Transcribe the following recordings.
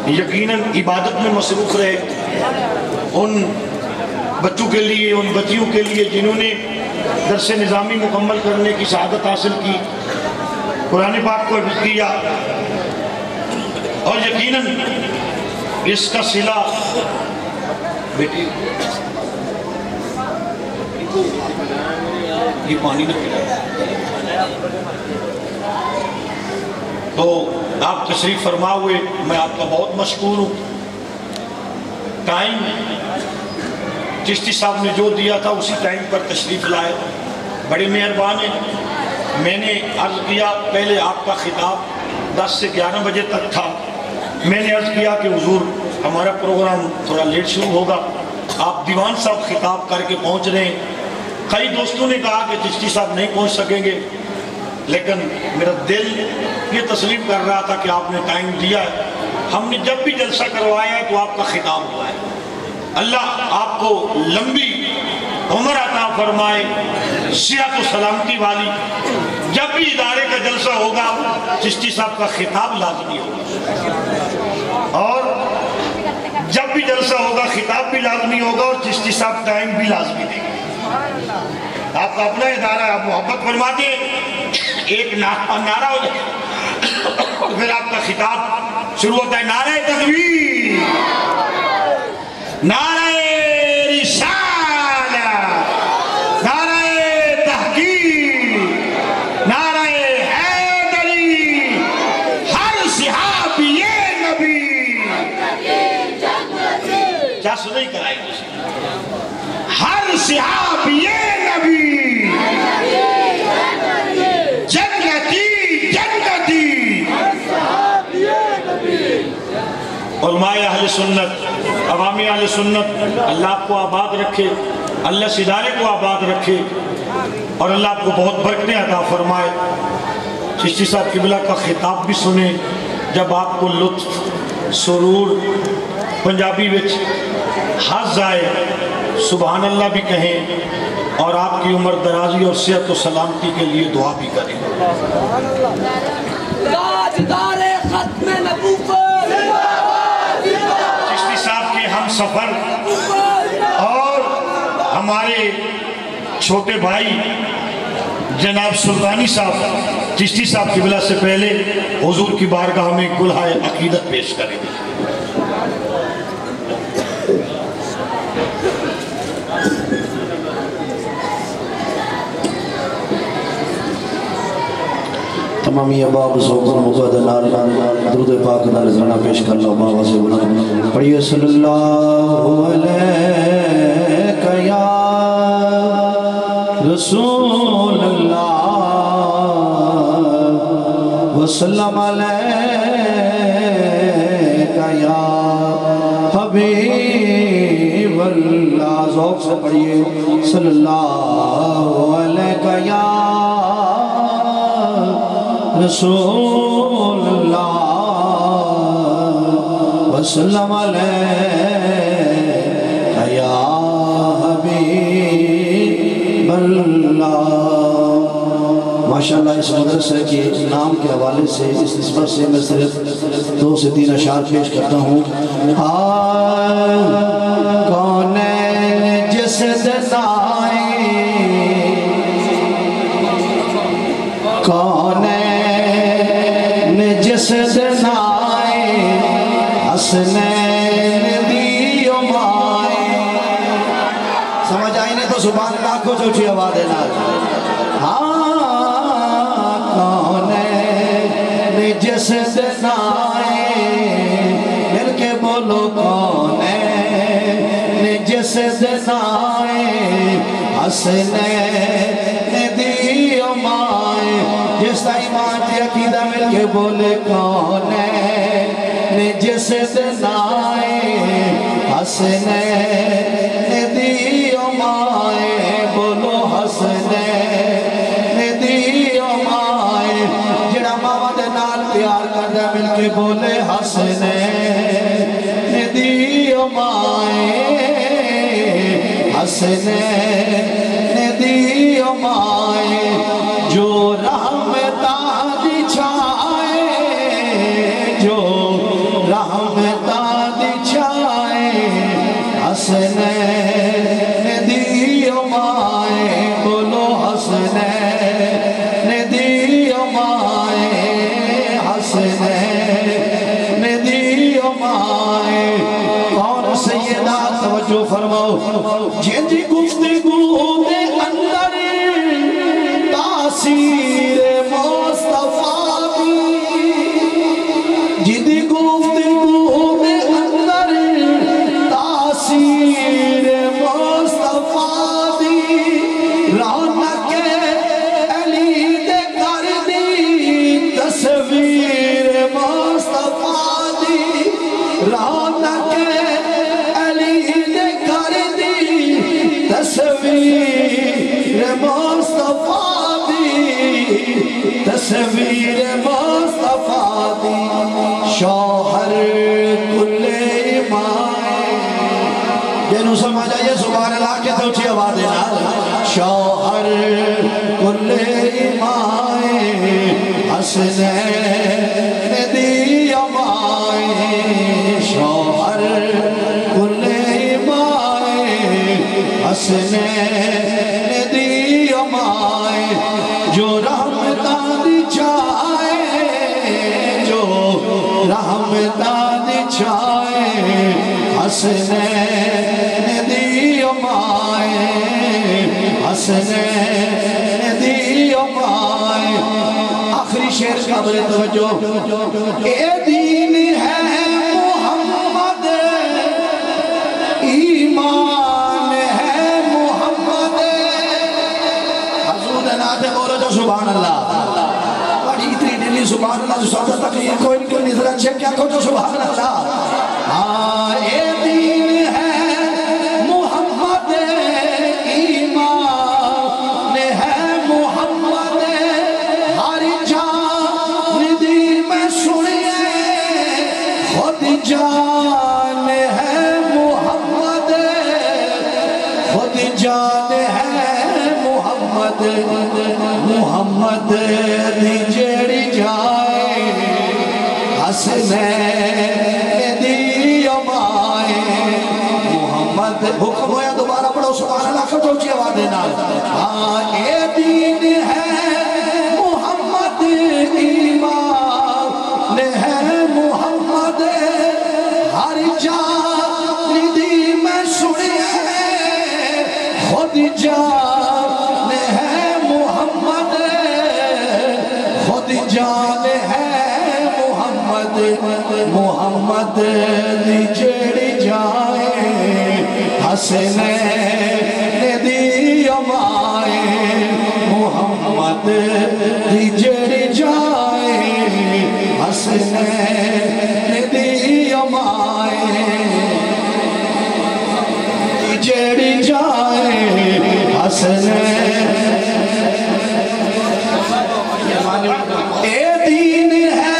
یقیناً عبادت میں مصروف رہے. ان بچوں کے لیے، ان بچیوں کے لیے جنہوں نے درس نظامی مکمل کرنے کی سعادت حاصل کی، قرآن پاک کو حفظ کیا، اور یقیناً اس کا صلہ بیٹی یہ پانی نہ پلایا تو آپ تشریف فرما ہوئے، میں آپ کا بہت مشکور ہوں. ٹائم چشتی صاحب نے جو دیا تھا اسی ٹائم پر تشریف لائے، بڑے مہربان ہیں. میں نے عرض کیا پہلے آپ کا خطاب 10 سے 11 بجے تک تھا. میں نے عرض کیا کہ حضور ہمارا پروگرام تھوڑا لیٹ شروع ہوگا، آپ دیوان صاحب خطاب کر کے پہنچ رہے ہیں. کئی دوستوں نے کہا کہ چشتی صاحب نہیں پہنچ سکیں گے، لیکن میرا دل یہ تسلیم کر رہا تھا کہ آپ نے ٹائم دیا ہے. ہم نے جب بھی جلسہ کروایا ہے تو آپ کا خطاب ہوا ہے. اللہ آپ کو لمبی عمر عطا فرمائے، صحت و سلامتی والی. جب بھی ادارے کا جلسہ ہوگا چشتی صاحب کا خطاب لازمی ہوگا، اور جب بھی جلسہ ہوگا خطاب بھی لازمی ہوگا، اور چشتی صاحب ٹائم بھی لازمی دیں گے. آپ کا اپنا ادارہ ہے، آپ محبت فرما دیں، ایک نعرہ ہو جائے اور پھر آپ کا خطاب شروع ہوتا ہے. نعرہ تکبیر، نعرہ رسالہ، نعرہ تحقیق، نعرہ حیدری، ہر صحابی نبی. کیا سنائی کرائی ہر صحابی نبی جنتی جنتی. علماء اہل سنت، عوامی اہل سنت، اللہ آپ کو آباد رکھے، اللہ اس ادارے کو آباد رکھے، اور اللہ آپ کو بہت برکتیں عطا فرمائے. چشتی صاحب قبلہ کا خطاب بھی سنیں، جب آپ کو لطف سرور پنجابی وچ حظ آئے، سبحان اللہ بھی کہیں، اور آپ کی عمر درازی اور صحت و سلامتی کے لیے دعا بھی کریں. تاجدار ختم نبوت، چشتی صاحب کے ہم سفر اور ہمارے چھوٹے بھائی جناب سلطانی صاحب چشتی صاحب قبلہ سے پہلے حضور کی بارگاہ میں گلہائے عقیدت پیش کریں گے. تمامی اباب سوکر مقدر نال درود پاک نال زرنا پیش کرنا بابا سے بنا پڑھئے صلی اللہ علیہ یا رسول اللہ وسلم علیہ یا حبیب اللہ. ذوق سے پڑھئے صلی اللہ علیہ یا رسول اللہ وسلم علیہ یا حبیب اللہ. ماشاءاللہ اس مدرسے کے نام کے حوالے سے اس نسبت سے میں صرف 2 سے 3 اشعار پیش کرتا ہوں. کون جس دنائے، کون جس دنائے حسنین دیو مائے. سمجھ آئی نہیں تو سبحان اللہ کو چوچی آواز دینا. کون جس دنائے، مل کے بولو کون جس دنائے حسنین دیو مائے. جس تا ایمان تی عقیدہ مل کے بولے کون جس دنائے حسنین دیو مائے. بولو حسنین دیو مائے. جڑا ماما دے نال پیار کردہ مل کے بولے حسنین دیو مائے. حسنین دیو مائے. جو رحمتہ بچھائے، جو رحمتہ جن گفتگو دے اندر تاثیر مصطفیٰ دی جن گفتگو دے اندر تاثیر مصطفیٰ دی رونق علی دے کر دی تصویر مصطفیٰ دی رونق علی دے کر دی تصویر مصطفیٰ دی تصویر مصطفیٰ دی شوہر کل ایمان جنہوں سمجھ آئیے سبحان اللہ کے تو اچھی آواز دینا شوہر کل ایمان حسنین دی امائیں شوہر کل ایمان حسنین دی امائیں جو رحمتان چاہے جو رحمتان چاہے حسنین دی امائیں حسنین دی امائیں آخری شعر کا بڑے توجہ اے دین ہے محمد ایمان ہے محمد حضور نعت بولو جو سبحان اللہ بڑی اتنی دلی سبحان اللہ جو ساتھ تک یہ کوئی نہیں نظر چیک کیا کہو جو سبحان اللہ اے دین ہے محمد ایمان ہے محمد ہر جان دی میں سنیے خود جان ہے محمد خود جان ہے محمد محمد دی جڑی جائے حسنین دی امائیں محمد حکم ہویا دوبارہ پڑھو سبحان اللہ کا چوچی آواز دینا اے دین ہے محمد ایمان ہے محمد ہر جان دی میں سنیے خود جان ہے محمد خود جان ہے محمد محمد دی جڑی جائے حسنین دی امائیں محمد دی جڑی جائے حسنین دی امائیں دی جڑی جائے حسنین اے دین ہے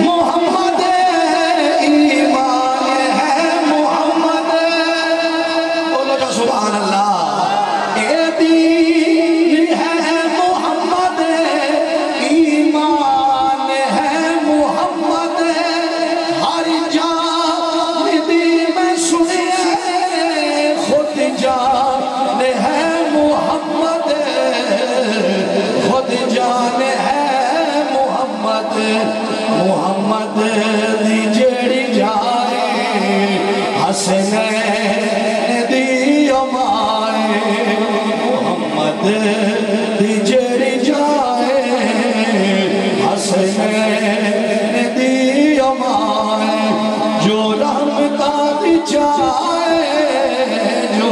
محمد ایمان ہے محمد بولو جو سبحان اللہ اے دین ہے محمد ایمان ہے محمد ہر جان دی میں سنیے خود جان ہے محمد خود جان ہے محمد محمد دی جڑی جائے حسنین دی امائیں محمد دی جڑی جائے حسنین دی امائیں جو رحمتاں دی چاہے جو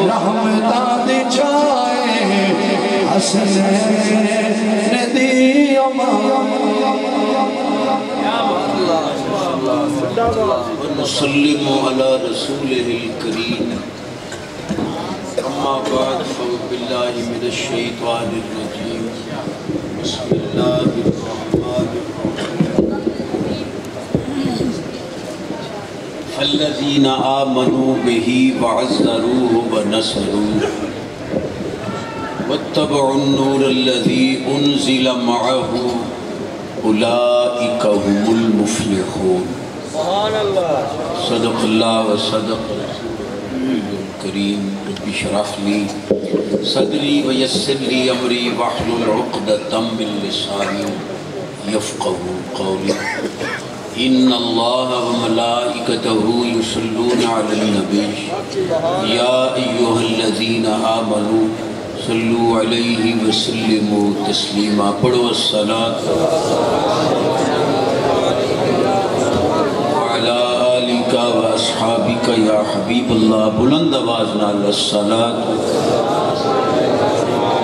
رحمتاں دی چاہے حسنین دی امائیں ونسلم على رسوله الكريم اما بعد فاعوذ بالله من الشيطان الرجيم بسم الله الرحمن الرحيم فالذين آمنوا به وعزروه ونصروه واتبعوا النور الذي أنزل معه أولئك هم المفلحون صدق الله وصدق رسوله الكريم رب اشرح لي صدري ويسر لي أمري واحلل عقدة من لساني يفقهوا قولي ان اللہ وملائکتہ یصلون علی النبی یا ایھا الذین آمنوا صلوا علیہ وسلموا تسلیما. پڑھو الصلاۃ وعلی آلک واصحابک یا حبیب اللہ. بلند آواز نال الصلاۃ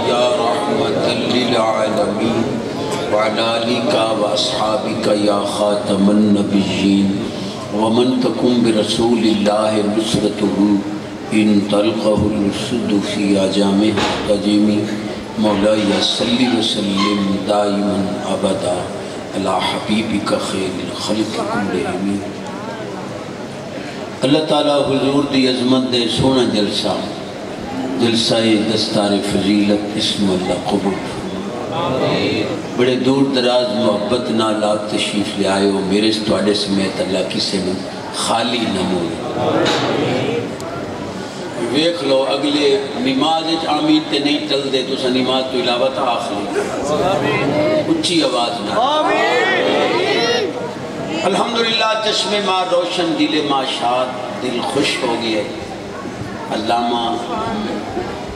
یا رحمت للعالمین وعلی آلک واصحابک یا خاتم النبیین ومن تکن برسول اللہ نصرتہ ان تلقہ الرشد فی اجام تجمی. مولاي صلی وسلم دائما ابدا علی حبیبک خیر الخلق کلہم. اللہ تعالیٰ حضور دی عظمت دے سونا جلسہ دستار فضیلت اسم اللہ قبول. بڑے دور دراز محبت نال آپ تشریف لے آئے ہو. میرے تواڈے سمیت اللہ کسے نو خالی نہ موڑے. ویکھ لو اگلے نماز آمین تے نہیں چل دے تو نماز تو علاوہ تا آخری اچھی آواز نہ. الحمدللہ چشم ماں روشن دل ماں شاد دل خوش ہو گئے. علامہ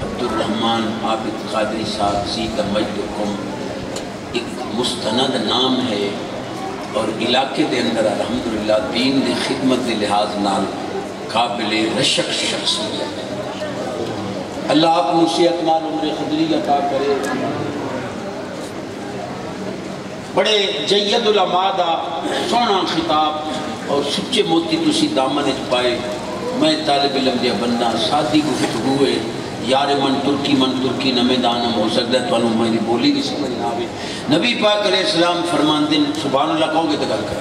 عبدالرحمن عابد قادری صاحب زید مجدکم ایک مستند نام ہے اور علاقے دے اندر الحمدللہ دین دے خدمت دے لحاظ نال قابل رشک شخصیت. اللہ آپ کو صحت مال عمر خضری عطا کرے. بڑے جید علماء دا سونا خطاب اور سچے موتی تسی دامن اچ پائے. میں طالب علم دیا بندہ سادی گفتگو ہے یار من ترکی نہ میدان ہو سکتا ہے. تو انہوں میں بولی بھی سمجھ نہ آوے. نبی پاک علیہ السلام فرماندن سبحان اللہ کہو گے تو گل کر.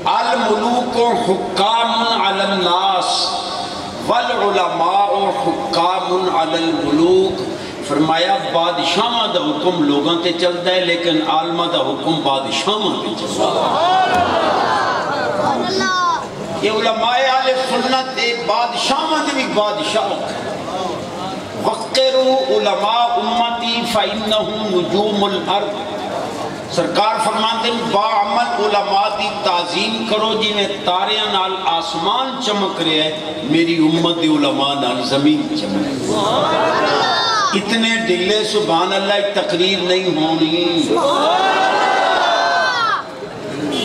الملوک حکام علی الناس والعلماء حکام علی الملوک. فرمایا بادشاہاں دا حکم لوگاں تے چلتا ہے لیکن عالمہ دا حکم بادشاہاں تے چلتا ہے. یہ علماء اہل سنت ایک بادشاہاں دے بھی بادشاہ. وقروا علماء امتی فإنہم نجوم الارض. سرکار فرماندن باعمل علماء دی تعظیم کرو جی میں تاریاں نال آسمان چمک رہے ہیں میری امت دی علماء نال زمین چمک رہے ہیں. اتنے ڈلے سبحان اللہ ایک تقریر نہیں ہونی.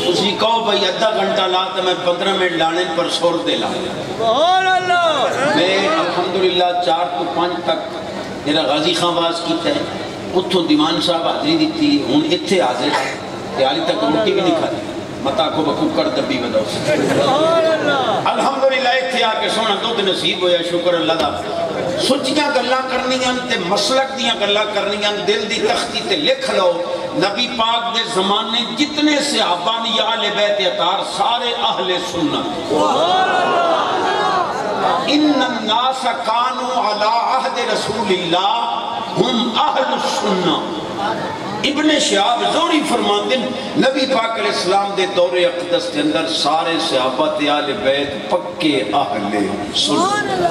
اسی کہو بھئی ادھا گھنٹہ لاتا میں 15 منٹ لانے پر سور دے لانے. میں الحمدللہ 4 تو 5 تک میرا غازی خان باز کیتا ہے. اتھوں دیوان صاحب حاضری دیتی ہوں اتھے حاضر تیاری تک روٹی بھی نہیں کھاتی. متا کو بکوکر دبی بداؤ. الحمدللہ اتھے آکے سونا دو دن نصیب ہویا شکر اللہ دا. سچیاں گلاں کرنیاں تے مسلک دیاں گلاں کرنیاں دل دی تختی تے لکھ لو. نبی پاک دے زمانے جتنے صحابہ نے یا اہل بیت اطہار سارے اہل سنت. ان الناس کانوا علی عہد رسول اللہ ہم اہل السنہ. ابن شہاب زہری فرماندن نبی پاک علیہ السلام دے دور اقدس کے اندر سارے صحابہ تے اہل بیت پکے اہل سنت.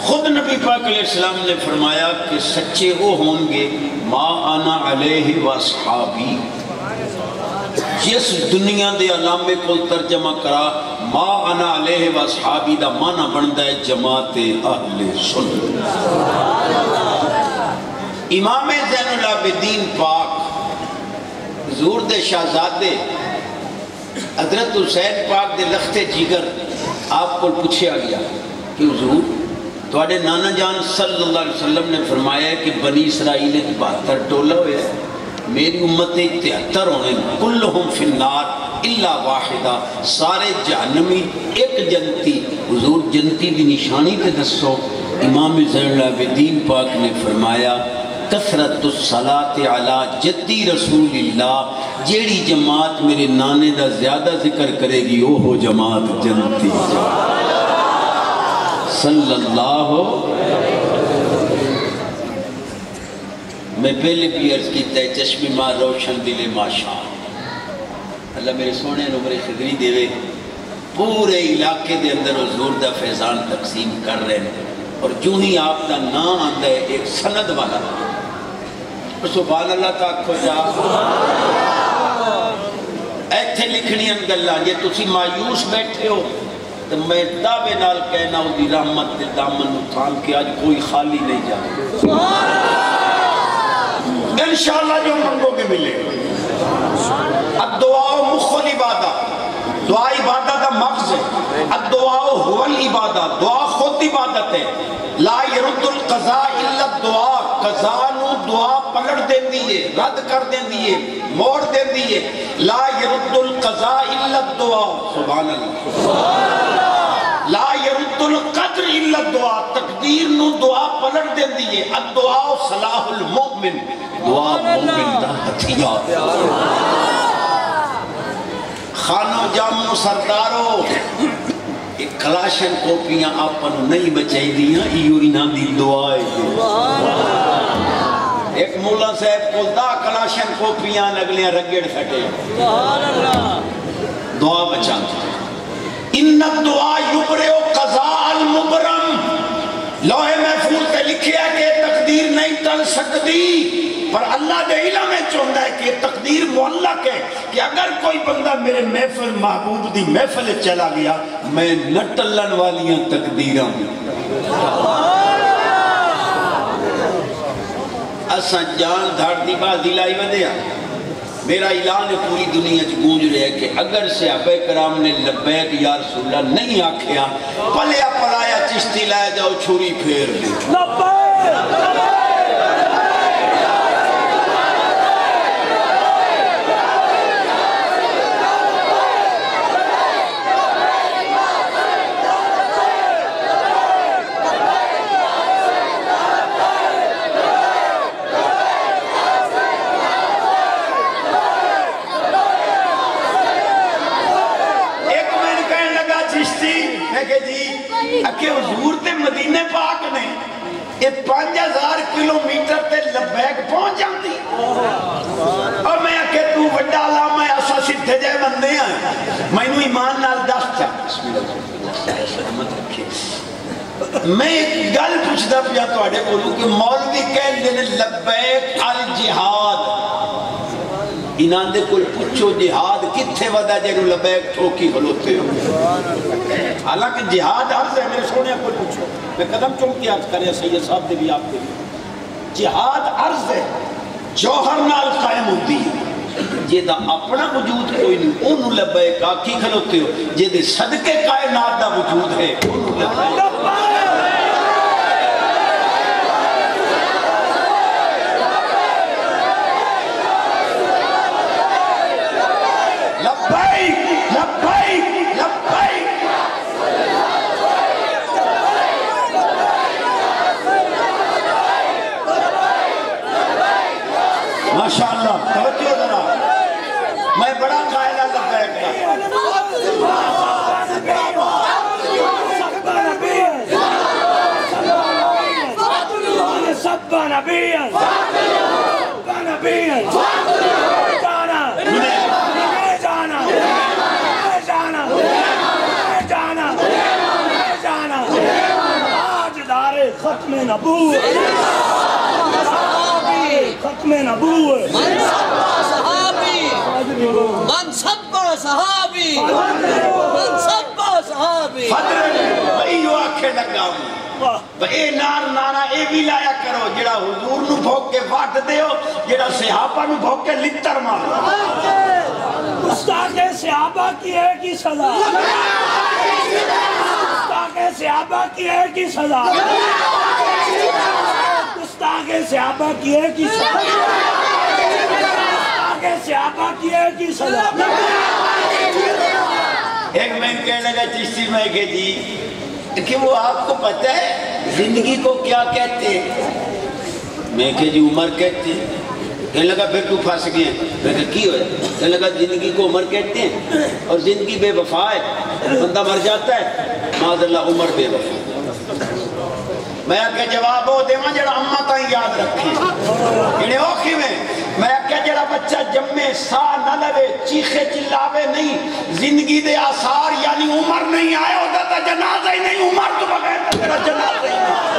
خود نبی پاک علیہ السلام نے فرمایا کہ سچے وہ ہوں گے ما انا علیہ واصحابی. جس دنیا دے علامے کو ترجمہ کرا ما انا علیہ واصحابی دا معنی بندا ہے جماعت اہل سنت. امام زین العابدین پاک حضور دے شہزادے حضرت حسین پاک دے لخت جگر آپ کو پوچھا گیا کہ حضور تواڈے نانا جان صلی اللہ علیہ وسلم نے فرمایا ہے کہ بنی اسرائیل 72 ٹولہ ہوئے ہیں میری امت 73 ہونے کلہم فی النار الا واحدہ. سارے جہنمی ایک جنتی. حضور جنتی دی نشانی تے دسو. امام زین العابدین پاک نے فرمایا کثرت الصلاۃ علی جدی رسول اللہ. جیڑی جماعت میرے نانے دا زیادہ ذکر کرے گی وہ ہو جماعت جنتی. صلی اللہ. میں پہلے بھی عرض کیتا ہے چشم ماں روشن دل ماں شاد. اللہ میرے سونے عمر خضری دے پورے علاقے دے اندر حضور دا فیضان تقسیم کر رہے ہیں. اور جو ہی آپ دا نام آتا ہے ایک سند والا سبحان اللہ تک ہو جا ایتھے لکھنی ان گلہ یہ تسی مایوس بیٹھے ہو تو میں دعوے نال کہنا ہوں دی رحمت دے دامن اتھان کے آج کوئی خالی نہیں جائے انشاءاللہ جو منگو گے ملے الدعاء مخ العبادہ دعا عبادت کا مغز ہے الدعاء هو العبادہ دعا خود عبادت ہے لا يرد القضاء الا الدعاء قضاء نو دعا پلٹ دین دیئے رد کر دین دیئے موڑ دین دیئے لا يرد القضاء الا الدعاء سبحان اللہ لا يرد القدر الا الدعاء تقدیر نو دعا پلٹ دین دیئے الدعاء صلاح المؤمن دعا مومن دا ہتھیار خانو جامو سردارو ایک کلاشن کوپیاں آپن نہیں بچائی دیاں ایو انہاں دی دعائے ایک مولا صاحب کو دا کلاشن کوپیاں لگلیاں رگڑ سٹے دعا بچا ان الدعا یبرئ قضاء المبرم لوح محفوظ تے لکھیا کہ تقدیر نہیں ٹل سکتی پر اللہ دے علم میں چاہتا ہے کہ تقدیر معلق ہے کہ اگر کوئی بندہ میرے محفل محبوب دی محفل چلا گیا میں نہ ٹلن والیاں تقدیراں اساں جان دھاڑ دی بازی لائی ودیا میرا اعلان پوری دنیا چ گونج رہا ہے کہ اگر صحابہ کرام نے لبیک یا رسول اللہ نہیں آکھیا پلیا پلایا چشتی لائے جاؤ چھری پھیر لے کہ حضور تے مدینہ پاک نے یہ 5000 کلومیٹر تے لبیک پہنچ جاندی اور میں کہ تو وڈا لا میں ایسا سدھے جائے بندے ہیں میں نو ایمان نال دس چا میں ایک گل پوچھتا پیا تو آڑے بولوں کہ مولوی کہن دینے لبیک الجہاد انہاں دے کل پوچھو جہاد کتھے ودا جنو لبیک ٹھوکی بلوتے ہو حالانکہ جہاد عرض ہے میرے سونے کو پوچھو میں قدم چونکی عرض کرے سید صاحب دے بھی آپ دے بھی جہاد عرض ہے جوہر نال قائم ہوتی ہے جے دا اپنا وجود کوئی نہیں انہوں لبیک آکھی کھلوتے ہو جے دے صدقے کائنات دا وجود ہے انہوں لبیک ماشاءاللہ توجہ ذرا میں بڑا قائلہ لبیک سب نبیاں جانا جانا جانا جانا آج دار ختم نبوت ختم نبوت منصب با صحابی منصب با صحابی بھئی یو آکھے لگا ہوں اے نار نارا اے بھی لایا کرو جڑا حضور نو بھوک کے وقت دے ہو جڑا صحابہ نو بھوک کے لتر مارو گستاخ صحابہ کی ایک ہی سزا گستاخ صحابہ کی ایک ہی سزا گستاخ صحابہ کی ایک ہی سزا گستاخ صحابہ کی ایک ہی سزا ایک میں کہنے لگا چشتی میں کہ جی کہ وہ آپ کو پتہ ہے زندگی کو کیا کہتے ہیں میں کہ جی عمر کہتے ہیں کہنے لگا پھر تو پھنس گئے میں کہ کی ہوئے کہنے لگا زندگی کو عمر کہتے ہیں اور زندگی بے وفا ہے بندہ مر جاتا ہے معاذ اللہ عمر بے وفا میں کہ جواب ہو دے جڑا اممہ تائیں یاد رکھی انہیں اوکھی میں کہ جڑا بچہ جمعے سا نہ لوے چیخے چلاوے نہیں زندگی دے آثار یعنی عمر نہیں آئے ہوتا تا جنازہ ہی نہیں عمر تو بغیر تا تیرا جنازہ ہی نہیں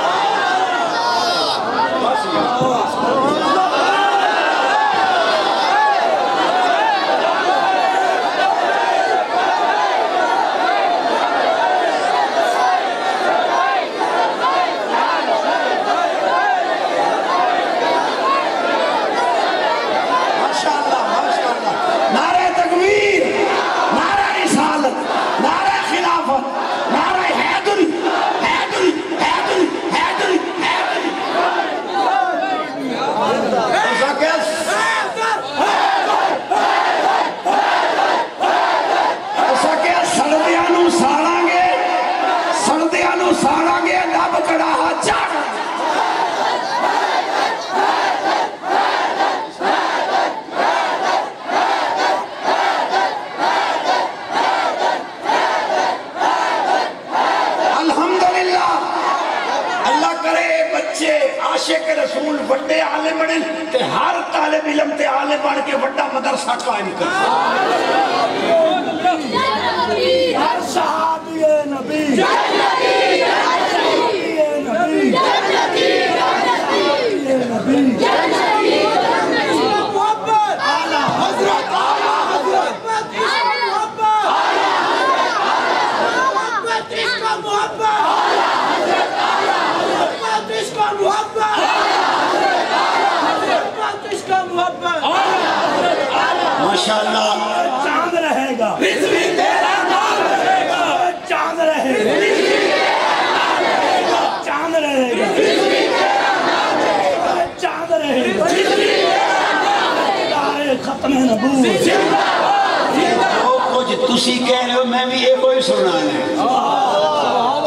رسول وڈے عالم بنے تے ہر طالب علم تے عالم بن کے وڈا مدرسہ قائم کر ہر صحابی نبی ماشاءاللہ چاند رہے گا چاند رہے گا چاند رہے گا چاند رہے گا ختم نبوت جو کچھ تسی کہہ رہے ہو میں بھی یہ کوئی سنا لیں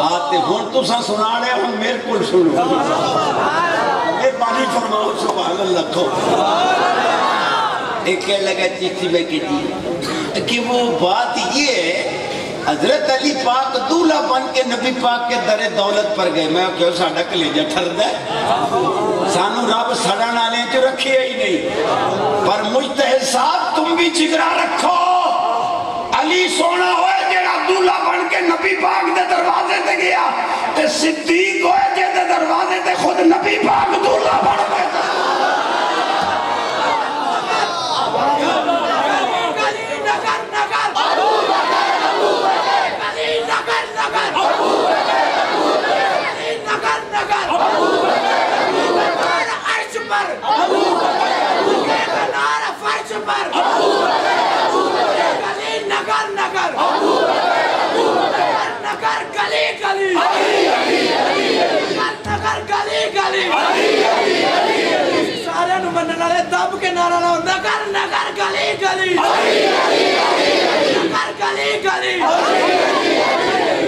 آتے ہون تسا سنا لیں ہم میرے کو سنو اے پانی فرماؤ سبحان اللہ کو ایک کہہ لگا چیزی میں کہ وہ بات یہ ہے حضرت علی پاک دولہ بن کے نبی پاک کے در دولت پر گئے میں کہو ساڑھا کلیجہ ٹھرد ہے سانو رب سڑا نالیں جو رکھے ہی نہیں پر مجتہد صاحب تم بھی جگرہ رکھو علی سونا ہوئے جیڑا دولہ بن کے نبی پاک دے دروازے تے گیا تے صدیق ہوئے جیڑے دروازے تے خود نبی پاک دولہ بن گئے سارے نو منن والے دب کے نعرہ لاؤ نگر نگر گلی گلی نگر گلی گلی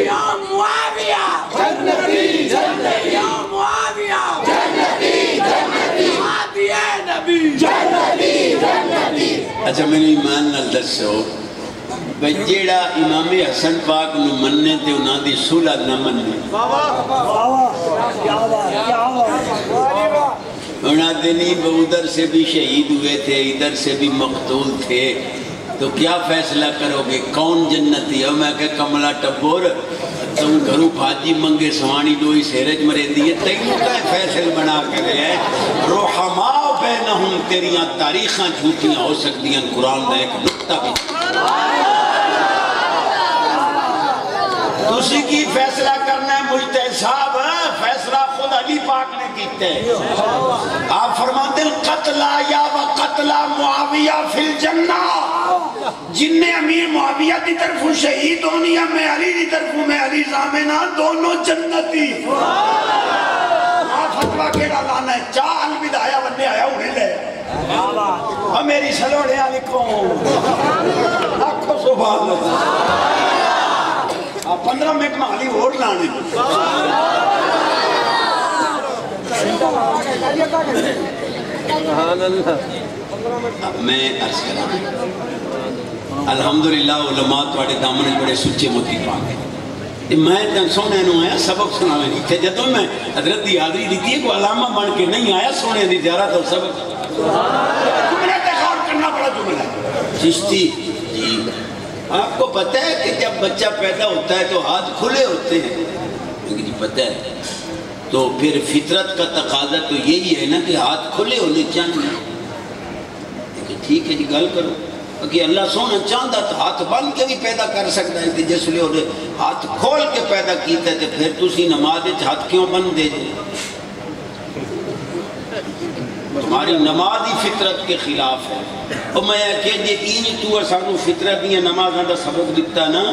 یا معاویہ جنتی جنتی یا معاویہ جنتی جنتی معاویہ نبی جنتی جنتی اچھا میں نے ایمان نال دسو بھئی جیڑا امام حسن پاک نو مننے تے انہاں دی صلح نہ مننے انہاں دنی ادھر سے بھی شہید ہوئے تھے ادھر سے بھی مقتول تھے تو کیا فیصلہ کرو گے کون جنتی ہے میں کہ کملہ ٹبور تم گھرو بھاجی منگے سوانی ڈوئی سیرج مرے دیئے تینوں کا فیصل بنا کرے ہیں روحماء بینہم تیریاں تاریخاں جھوٹیاں ہو سکتی ہیں قرآن دا ایک نقطہ بھی تسی کی فیصلہ کرنا ہے مجتہد صاحب فیصلہ خود علی پاک نے کیتے ہیں آپ فرماتے ہیں قتلہ یا وقتلہ معاویہ فی الجنہ جن نے امیر معاویہ دی طرفوں شہید ہونی ہے میں علی دی طرفوں میں علی زامنہ دونوں جنتی فتوہ کیڑا لانا ہے چاہ الوداعیہ بننے آیا انہیں لے اور میری سلوڑے علیکم آکھو سبحان اللہ 15 منٹ میں علی اور لانے میں عرض کرا الحمدللہ علماء توڑے دامن بڑے سچے موتی پاک ہیں میں تن سونے نو آیا سبق سناویں نہیں تھے جدوں میں حضرت دی حاضری دیتی ہے کوئی علامہ بن کے نہیں آیا سونے دی زیارت اور سبق جملہ تخار کرنا پڑا جملہ چشتی جی آپ کو پتہ ہے کہ جب بچہ پیدا ہوتا ہے تو ہاتھ کھلے ہوتے ہیں کیونکہ جی پتہ ہے تو پھر فطرت کا تقاضا تو یہی ہے نا کہ ہاتھ کھلے ہونے چاہیے ٹھیک ہے جی گل کرو کہ اللہ سونا چاہتا تو ہاتھ بند کے بھی پیدا کر سکتا ہے کہ جس لئے ہاتھ کھول کے پیدا کیتا ہے تو پھر تسی نماز ہاتھ کیوں بند دے دے ہماری نمازی فطرت کے خلاف ہے اور میں کہ جی این تو اسانو فطرت دیا نمازاں دا سبق دیتا نا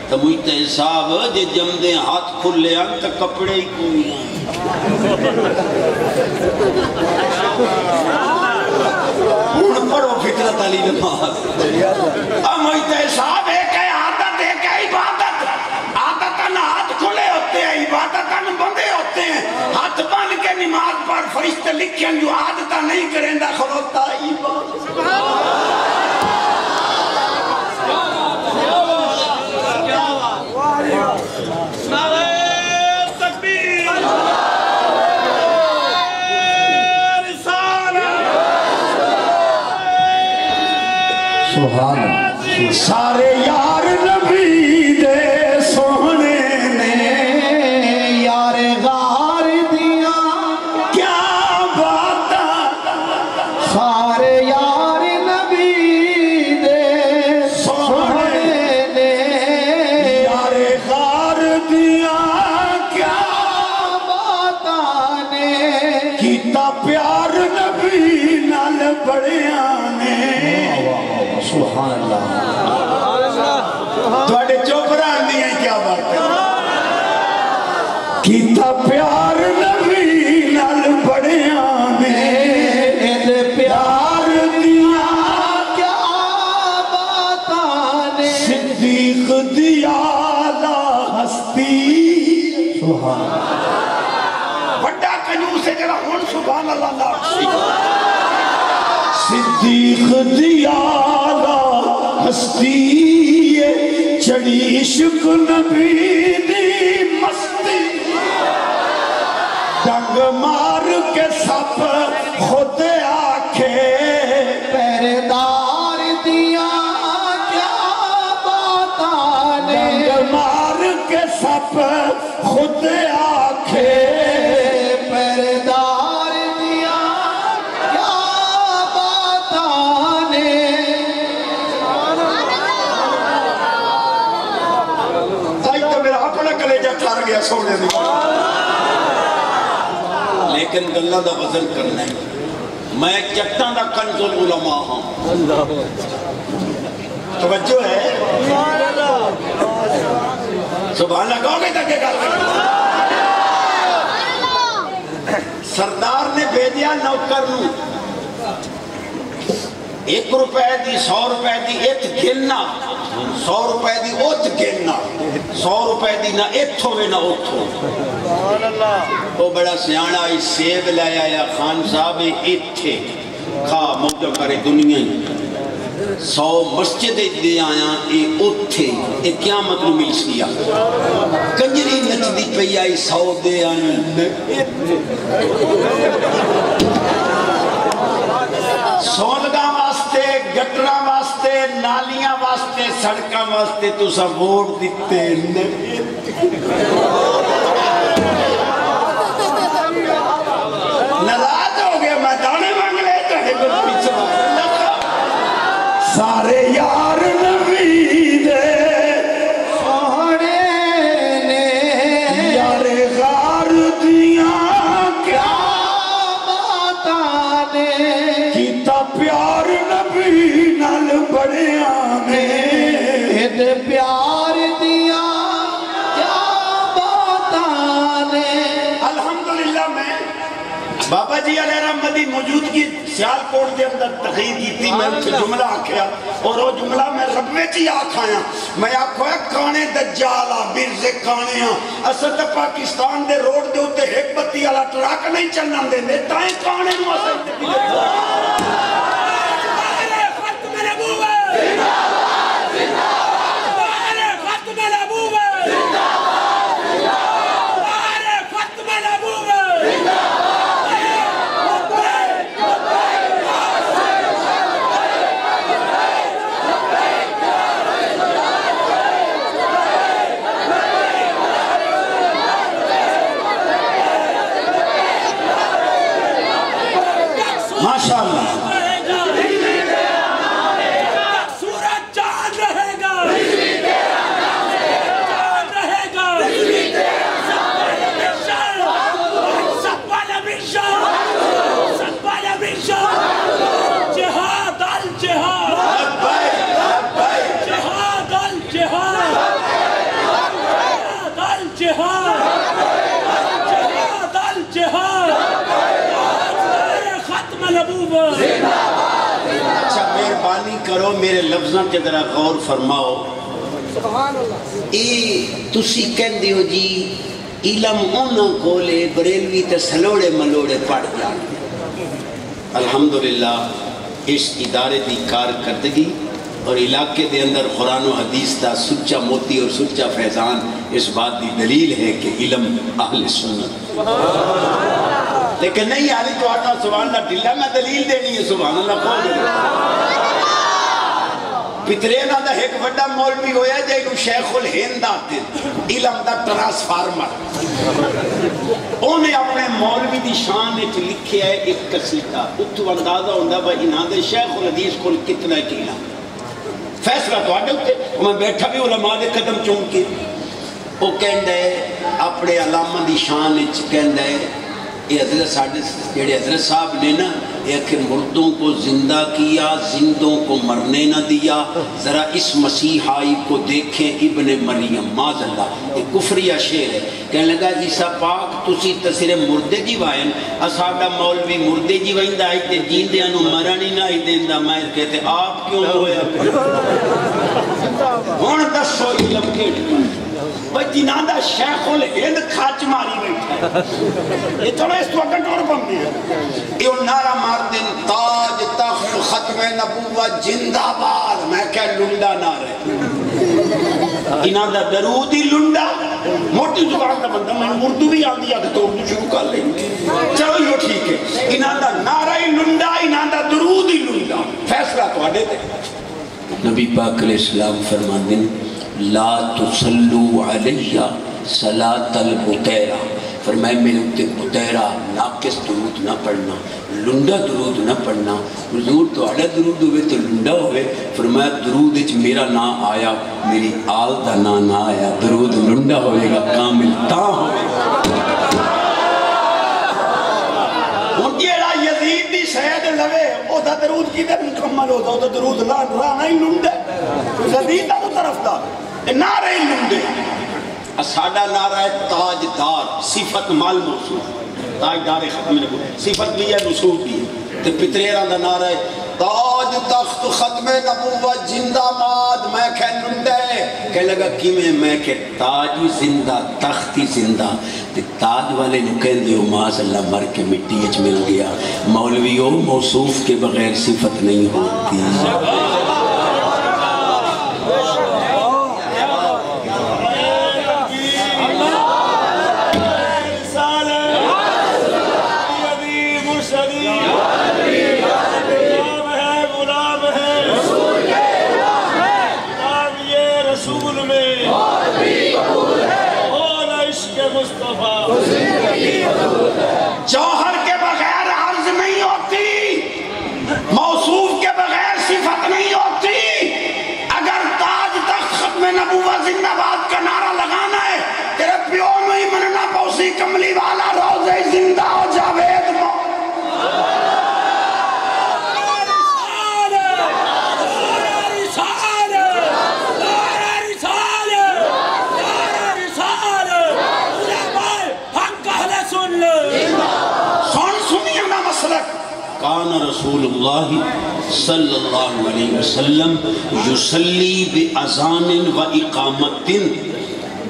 تو مجتہد صاحب جے جم دے ہاتھ کھل لے آن تو کپڑے ہی کوئی ہون پڑھو فطرت علی نماز مجتہد صاحب ایک ہے عادت ایک ہے عبادت عادتاً ہاتھ کھلے ہوتے ہیں عبادتاً بندے ہوتے ہیں ہاتھ بند کے نماز پر فرشتے لکھیں جو عادتاً نہیں کریں دا خلوتا عبادت سبحان اللہ سارے یار نبی دے سونے نے یار غار دیا کیا بات سارے یار نبی دے سونے نے یار غار دیا کیا بات نے کیتا پیار نبی نال بڑیاں نے سبحان اللہ تھوڑے چوبران دیا کیا بات ہے کیتا پیار نبی نال بڑیاں نے پیار دیا کیا بات نے صدیق دیا لا ہستی سبحان بڑا کنجوس ہے جڑا ہن سبحان اللہ لا صدیق دیا لا ہستی چڑی عشق نبی دی مستی ڈنگ مار کے سب خود آکھے پہرےدار دیا کیا بات نے ڈنگ مار کے سب خود آکھے پہرےدار دیا کیا بات نے آج تو میرا اپنا کلیجہ ٹھار گیا سونے دی لیکن گلہ دا وزن کرنا ہے میں چٹان دا کنز العلماء ہوں توجہ ہے سبحان اللہ کہو گے تک گل سردار نے بھیجیا نوکر نو 1 روپے دی 100 روپے دی ایت گننا 100 روپے دی اوت گننا 100 روپے دی نہ ایت ہوئے نہ اوت ہو وہ بڑا سیانہ اس سیب لایا یا خان صاحب ایتھے کھا موجہ کرے دنیا 100 مسجد دے آیا اے اوتھے اے قیامت نو مل سیا کنجری نچ دی پئی آئی 100 دے آیا سولگاں واسطے گٹراں واسطے نالیاں واسطے سڑکاں واسطے تو سب ووٹ دیتے ناراض ہو گئے میں دانے مانگ لے تو ہے کچھ پیچھے سارے یار نبی دے سونے نے یار غار دیا کیا بات نے کیتا پیار نبی نال بڑیاں نے پیار دیا کیا بات نے الحمدللہ میں بابا جی علیہ رحمدی موجودگی سیالکوٹ دے اندر تقریر کی تھی میں اسے جملہ آکھیا اور وہ جملہ میں ربے چی آکھایا میں آکھو ہے کانے دجالا برز کانے ہاں اصل تا پاکستان دے روڈ دے ہوتے ایک بتی والا ٹراک نہیں چلنا دے دے تائیں کانے نو اصل تے بھی ماشاءاللہ سورج چاند رہے گا جہاد الجہاد جہاد الجہاد جہاد الجہاد جہاد الجہاد ختم نبوت اچھا مہربانی کرو میرے لفظاں کے ذرا غور فرماؤ تسی کہندے ہو جی علم اونا کولے بریلوی تے سلوڑے ملوڑے پڑھ جان الحمدللہ اس ادارے دی کارکردگی اور علاقے دے اندر قرآن و حدیث دا سچا موتی اور سچا فیضان اس بات دی دلیل ہے کہ علم اہل سنت لیکن نہیں آلی تو آتا سبحان اللہ ڈلہ میں دلیل دینی ہے سبحان اللہ کون پترینا دا ایک بڑا مولوی ہویا جائے شیخ الہند آتے علم دا ٹرانسفارمر انہیں اپنے مولوی دی شان ایک لکھے ہے ایک قصیدہ اتو اندازہ ہوندہ بھائی انہاں دے شیخ الحدیث کو کتنا کیلا فیصلہ تو آڈے ہوتے میں بیٹھا بھی علماء دے قدم چون کے وہ کہندہ ہے اپنے علامہ دی شان ایک کہندہ ہے یہ حضرت ساڑھے جیڑے حضرت صاحب نے نا یہ کہ مردوں کو زندہ کیا زندوں کو مرنے نہ دیا ذرا اس مسیحائی کو دیکھیں ابن مریم ماذ اللہ یہ کفریہ شعر ہے کہنے لگا عیسیٰ پاک تسی تصرے مردے جی وائن اصحابہ مولوی مردے جی وائن دا آئی تے جین دے انو مرانی نہ آئی دین دا میں کہتے آپ کیوں ہویا ہون دسو علم کے بھئی جنہ دا شیخ الہند کھاچ ماری بیٹھا ہے یہ چلو اس وقت اور بم دیا یہ نعرہ مار دن تاج تخت ختم نبوت زندہ باد میں کہ لنڈا نعرہ انہاں دا درودی لنڈا موٹی زبان دا بندہ میں اردو بھی آن دیا تو اردو شروع کر لیں چلو یہ ٹھیک ہے انہاں دا نعرہ لنڈا انہاں دا درودی لنڈا فیصلہ تو آڈے دے نبی پاک علیہ السلام فرمان دن لا تسلو علیہ صلاة البتیرہ فرمائے میرے اتے بتیرہ ناقص درود نہ پڑھنا لنڈا درود نہ پڑھنا حضور تو آڑا درود ہوئے تو لنڈا ہوئے فرمایا درود اچھ میرا نا آیا میری آل دا نا آیا درود لنڈا ہوئے گا کامل تا ہوئے گا ان جیڑا یزید دی سید لوے او دا درود کی در مکمل ہوتا او دا درود رانا ہی لنڈا یزید دا تو طرف دا نعرہ ہی لنڈے ساڑھا نعرہ تاجدار صفت مال موصول تاجدار ختم نبو صفت بھی ہے نصول بھی ہے تو پتریران دا نعرہ تاج تخت ختم نبوت زندہ ماد میں کہ لنڈے کہہ لگا کی میں کہ تاج زندہ تختی زندہ تاج والے نکین دیو ماذ اللہ مر کے مٹی اچ مل گیا مولویوں موصوف کے بغیر صفت نہیں ہوتی جوہر کے بغیر عرض نہیں ہوتی موصوف کے بغیر صفت نہیں ہوتی اگر تاج تخت ختم نبوت زندہ باد کا نعرہ لگانا ہے تیرے پیو نہیں مننا پوسی کملی والا روزے زندہ ہو جاوید کان رسول اللہ صلی اللہ علیہ وسلم یصلی بأذان و اقامت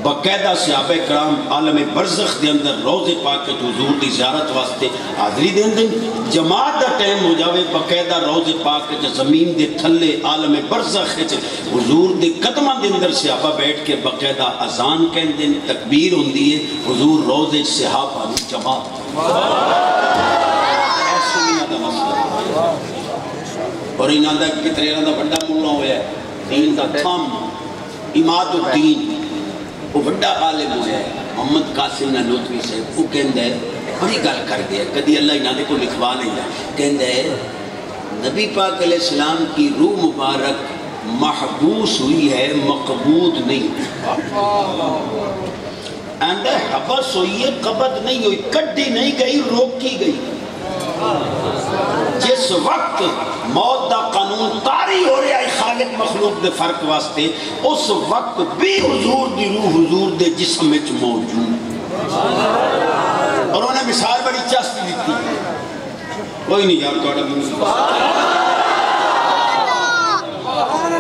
باقاعدہ صحابہ کرام عالم برزخ دے اندر روز پاک کے حضور دی زیارت واسطے حاضری دین دن جماعت دا ٹائم ہو جاوے باقاعدہ روز پاک کے زمین دے تھلے عالم برزخ حضور دے قدمہ دے اندر صحابہ بیٹھ کے باقاعدہ اذان کہن دن تکبیر ہوندی ہے حضور روز صحابہ جماعت اور انہاں دا کتنے انہاں دا بڑا مولا ہویا ہے دین دا تھام اماد الدین وہ بڑا عالم ہویا ہے محمد قاسم نانوتوی سے وہ کہندہ ہے بڑی گل کر دیا کدی اللہ انہاں دے کو لکھوا نہیں ہے کہندہ ہے نبی پاک علیہ السلام کی روح مبارک محبوس ہوئی ہے مقبود نہیں اندہ حبس ہوئی ہے قبض نہیں ہوئی کڈی نہیں گئی روکی گئی جس وقت موت دا قانون طاری ہو رہا ہے خالق مخلوق دے فرق واسطے اس وقت بھی حضور دی روح حضور دے جسم میں موجود اور انہیں مثال بڑی چستی دیتی کوئی نہیں یار توڑا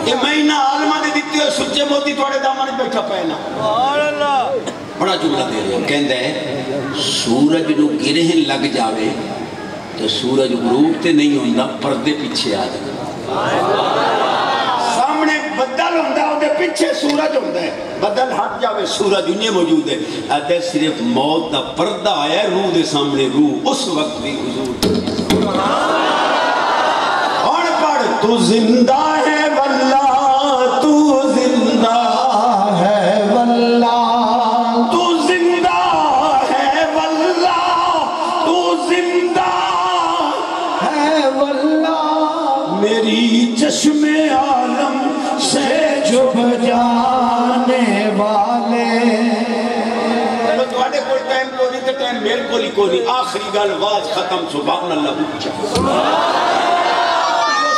یہ مہینہ عالمہ دے دیتی ہے سچے موتی توڑے دامن بیٹھا پہنا بڑا جملہ دے رہے ہیں کہندہ ہے سورج نو گرہن لگ جاوے تو سورج غروب تے نہیں ہوندہ پردے پیچھے آ جائے سامنے بدل ہوندہ ہوندے پیچھے سورج ہوندہ ہے بدل ہٹ جاوے سورج انہیں موجود ہے آتے صرف موت دا پردہ آیا ہے روح دے سامنے روح اس وقت بھی حضور اور پڑھ تو زندہ ہے واللہ واللہ میری چشم عالم سے جب جانے والے چلو تواڈے کول ٹائم کو نہیں تے ٹائم میرے کول ہی کو نہیں آخری گل واز ختم سبحان اللہ اونچا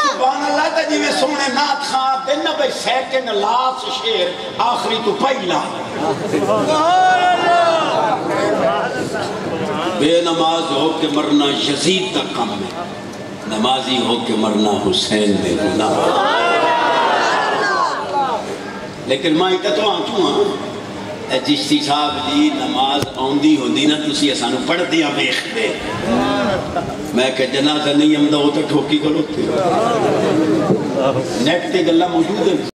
سبحان اللہ تے جویں سونے نعت خواں تے نہ بھئی سیکنڈ لاسٹ شعر آخری تو پہلا بے نماز ہو کے مرنا یزید کا کم ہے نمازی ہو کے مرنا حسین میں گناہ لیکن ماں ہی تو آنچوں ہاں چشتی صاحب جی نماز آندی ہوندی نا تسی اسانو پڑھ دیا بیخ دے میں کہ جنازہ نہیں ہمدہ ہوتا ٹھوکی کو لوتے نیٹ تے گلہ موجود ہے